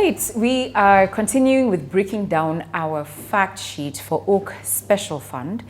right, we are continuing with breaking down our fact sheet for Oak Special Fund.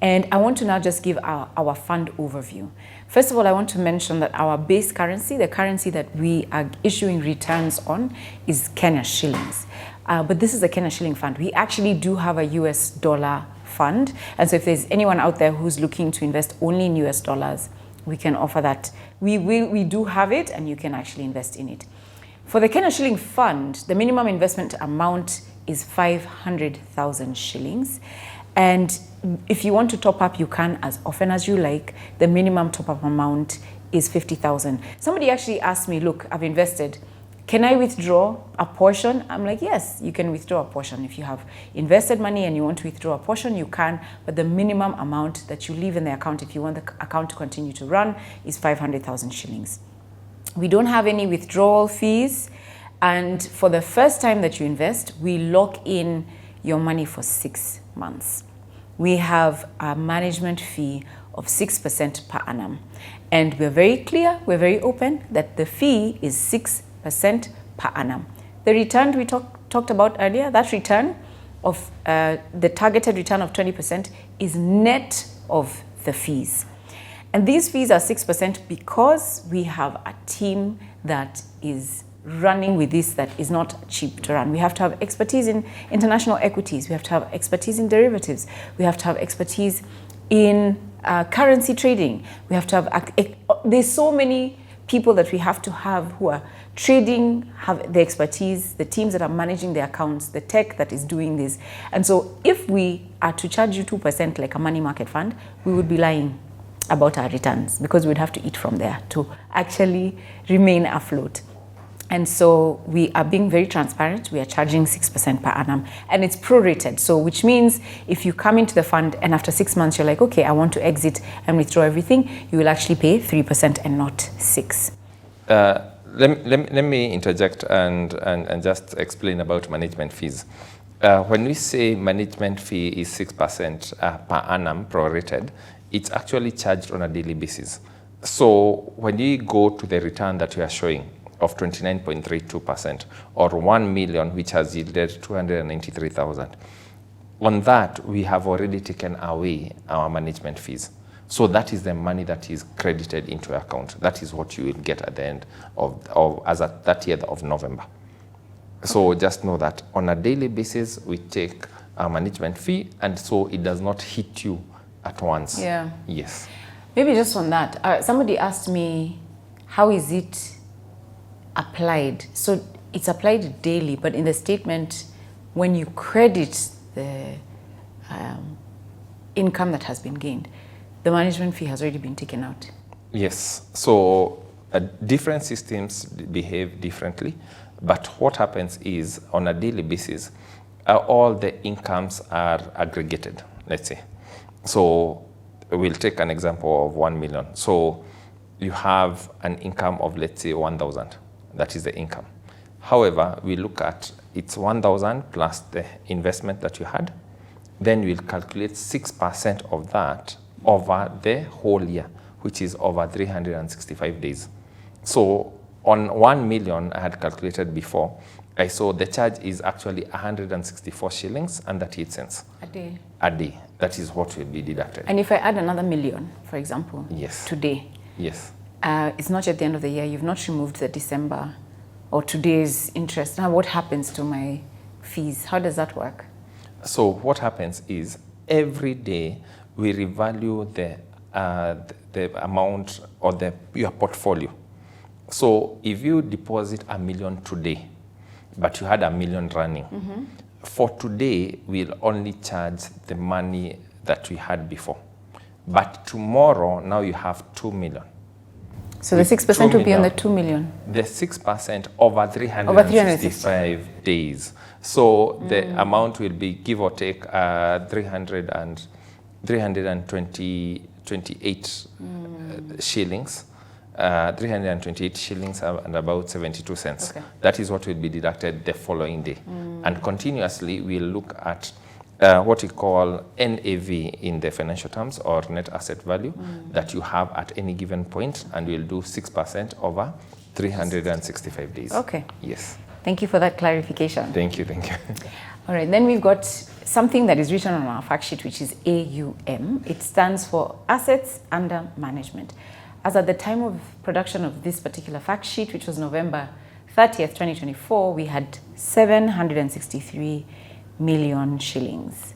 And I want to now just give our fund overview. First of all, I want to mention that our base currency, the currency that we are issuing returns on, is Kenya shillings. But this is a Kenya shilling fund. We actually do have a US dollar fund. And so if there's anyone out there who's looking to invest only in US dollars, we can offer that. We do have it, and you can actually invest in it. For the Kenya shilling fund, the minimum investment amount is 500,000 shillings. And if you want to top up, you can as often as you like. The minimum top-up amount is 50,000. Somebody actually asked me, look, I've invested. Can I withdraw a portion? I'm like, yes, you can withdraw a portion. If you have invested money and you want to withdraw a portion, you can. But the minimum amount that you leave in the account, if you want the account to continue to run, is 500,000 shillings. We don't have any withdrawal fees. And for the first time that you invest, we lock in your money for 6 months. We have a management fee of 6% per annum. And we're very clear, we're very open that the fee is 6% per annum. The return we talked about earlier, that return of the targeted return of 20% is net of the fees. And these fees are 6% because we have a team that is running with this that is not cheap to run. We have to have expertise in international equities. We have to have expertise in derivatives. We have to have expertise in currency trading. We have to have, there's so many people that we have to have who are trading, have the expertise, the teams that are managing the accounts, the tech that is doing this. And so if we are to charge you 2% like a money market fund, we would be lying about our returns because we'd have to eat from there to actually remain afloat. And so we are being very transparent. We are charging 6% per annum, and it's prorated. So which means if you come into the fund and after 6 months, you're like, okay, I want to exit and withdraw everything, you will actually pay 3% and not 6%. Let me interject and just explain about management fees. When we say management fee is 6% per annum prorated, it's actually charged on a daily basis. So when you go to the return that we are showing, of 29.32%, or 1 million, which has yielded 293,000. On that, we have already taken away our management fees. So that is the money that is credited into your account. That is what you will get at the end of as at 30th of November. So just know that on a daily basis, we take a management fee, and so it does not hit you at once. Yeah. Yes. Maybe just on that, somebody asked me, how is it applied? So it's applied daily, but in the statement, when you credit the income that has been gained, the management fee has already been taken out. Yes. So different systems behave differently, but what happens is on a daily basis, all the incomes are aggregated, let's say. So we'll take an example of 1 million. So you have an income of, let's say, 1,000. That is the income. However, we look at it's 1,000 plus the investment that you had. Then we'll calculate 6% of that over the whole year, which is over 365 days. So on 1 million I had calculated before, I saw the charge is actually 164 shillings and 38 cents. A day. A day. That is what will be deducted. And if I add another million, for example, yes, today, yes, it's not yet the end of the year. You've not removed the December or today's interest. Now, what happens to my fees? How does that work? So what happens is every day we revalue the amount or your portfolio. So if you deposit 1 million today, but you had 1 million running, for today we'll only charge the money that we had before. But tomorrow, now you have 2 million. So the 6% will be on the 2 million? The 6% over 365 days. So the amount will be, give or take, 328 shillings. 328 shillings and about 72 cents. Okay. That is what will be deducted the following day. And continuously, we'll look at what we call NAV in the financial terms, or net asset value, that you have at any given point, and we'll do 6% over 365 days. Okay. Yes. Thank you for that clarification. Thank you, thank you. All right, then we've got something that is written on our fact sheet, which is AUM. It stands for Assets Under Management. As at the time of production of this particular fact sheet, which was November 30th, 2024, we had 763 million shillings.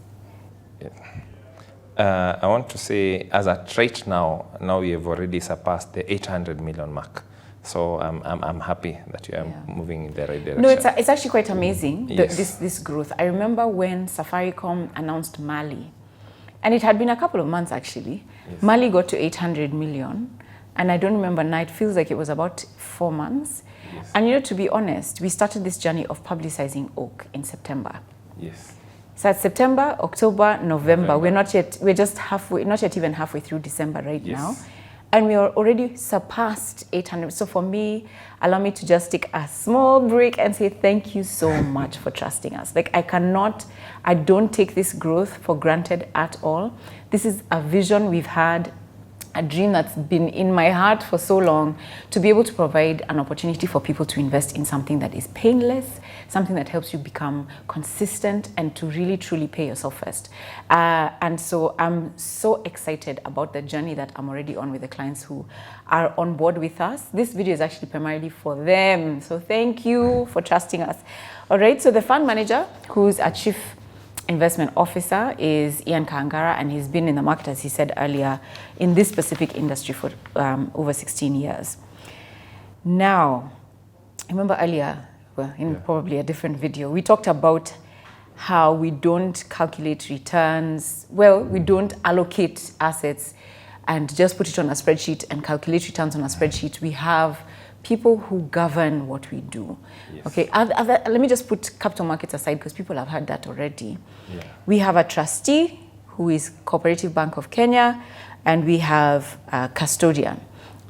Yeah. I want to say, as at right now we have already surpassed the 800 million mark. So I'm happy that you are moving in the right direction. No, it's actually quite amazing, Yes. this growth. I remember when Safaricom announced Mali, and it had been a couple of months actually. Yes. Mali got to 800 million, and I don't remember now, it feels like it was about 4 months. Yes. And you know, to be honest, we started this journey of publicizing Oak in September. Yes. So it's September, October, November. We're just halfway, not yet even halfway through December right now. And we are already surpassed 800. So for me, allow me to just take a small break and say thank you so much for trusting us. Like I don't take this growth for granted at all. This is a vision we've had, a dream that's been in my heart for so long, to be able to provide an opportunity for people to invest in something that is painless, something that helps you become consistent, and to really truly pay yourself first. And so I'm so excited about the journey that I'm already on with the clients who are on board with us. This video is actually primarily for them. So thank you for trusting us. All right, so the fund manager, who's a chief investment officer, is Ian Kangara, and he's been in the market, as he said earlier, in this specific industry for over 16 years. Now, I remember earlier, well, in probably a different video, we talked about how we don't calculate returns. Well, we don't allocate assets and just put it on a spreadsheet and calculate returns on a spreadsheet. We have people who govern what we do. Yes. Okay, let me just put capital markets aside because people have heard that already. Yeah. We have a trustee who is Cooperative Bank of Kenya, and we have a custodian.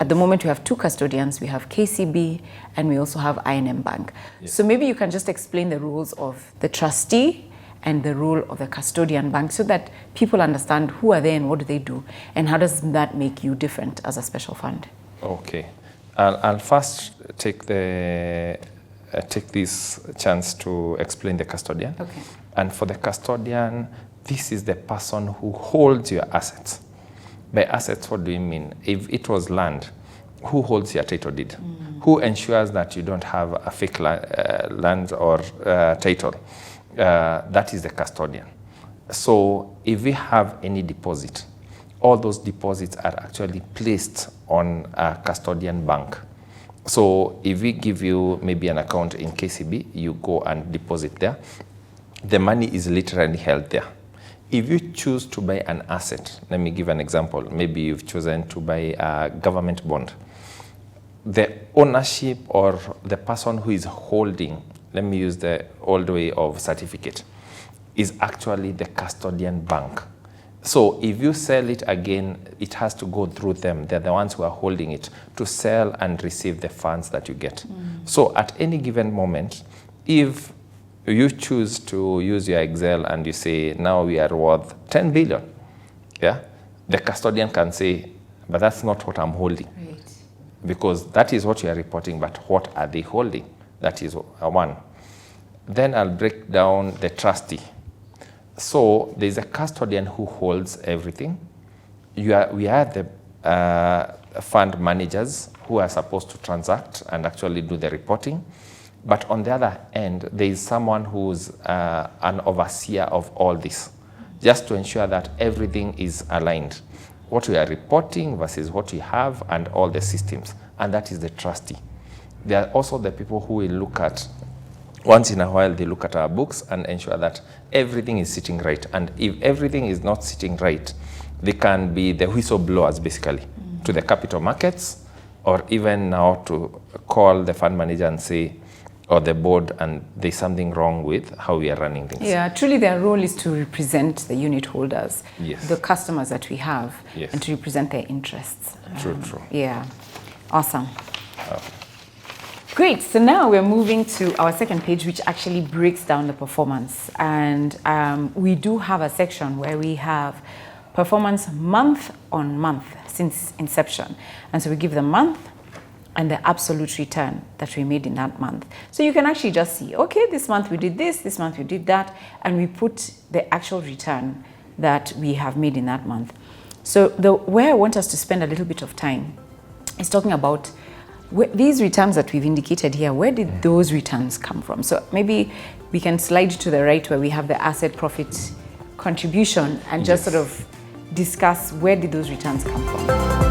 At the moment, we have 2 custodians. We have KCB, and we also have INM Bank. Yes. So maybe you can just explain the roles of the trustee and the role of the custodian bank so that people understand who are they and what do they do, and how does that make you different as a special fund? Okay. I'll first take this chance to explain the custodian. Okay. And for the custodian, this is the person who holds your assets. By assets, what do you mean? If it was land, who holds your title deed? Who ensures that you don't have a fake land or title? That is the custodian. So if we have any deposit, all those deposits are actually placed on a custodian bank. So if we give you maybe an account in KCB, you go and deposit there. The money is literally held there. If you choose to buy an asset, let me give an example. Maybe you've chosen to buy a government bond. The ownership or the person who is holding, let me use the old way of certificate, is actually the custodian bank. So if you sell it again, it has to go through them. They're the ones who are holding it to sell and receive the funds that you get. So at any given moment, if you choose to use your Excel and you say, now we are worth 10 billion, yeah, the custodian can say, but that's not what I'm holding. Right. Because that is what you are reporting, but what are they holding? That is one. Then I'll break down the trustee. So there's a custodian who holds everything. We are the fund managers who are supposed to transact and actually do the reporting. But on the other end, there is someone who's an overseer of all this, just to ensure that everything is aligned. What we are reporting versus what we have and all the systems. And that is the trustee. There are also the people who will look at, once in a while, they look at our books and ensure that everything is sitting right. And if everything is not sitting right, they can be the whistleblowers, basically, to the capital markets, or even now to call the fund manager and say, or the board, and there's something wrong with how we are running things. Yeah, truly their role is to represent the unit holders, Yes. the customers that we have, Yes. and to represent their interests. True. Yeah, awesome. Great, so now we're moving to our second page, which actually breaks down the performance. And we do have a section where we have performance month on month since inception. And so we give the month, and the absolute return that we made in that month. So you can actually just see, okay, this month we did this month we did that, and we put the actual return that we have made in that month. So where I want us to spend a little bit of time is talking about these returns that we've indicated here. Where did those returns come from? So maybe we can slide to the right where we have the asset profit contribution and just sort of discuss where did those returns come from.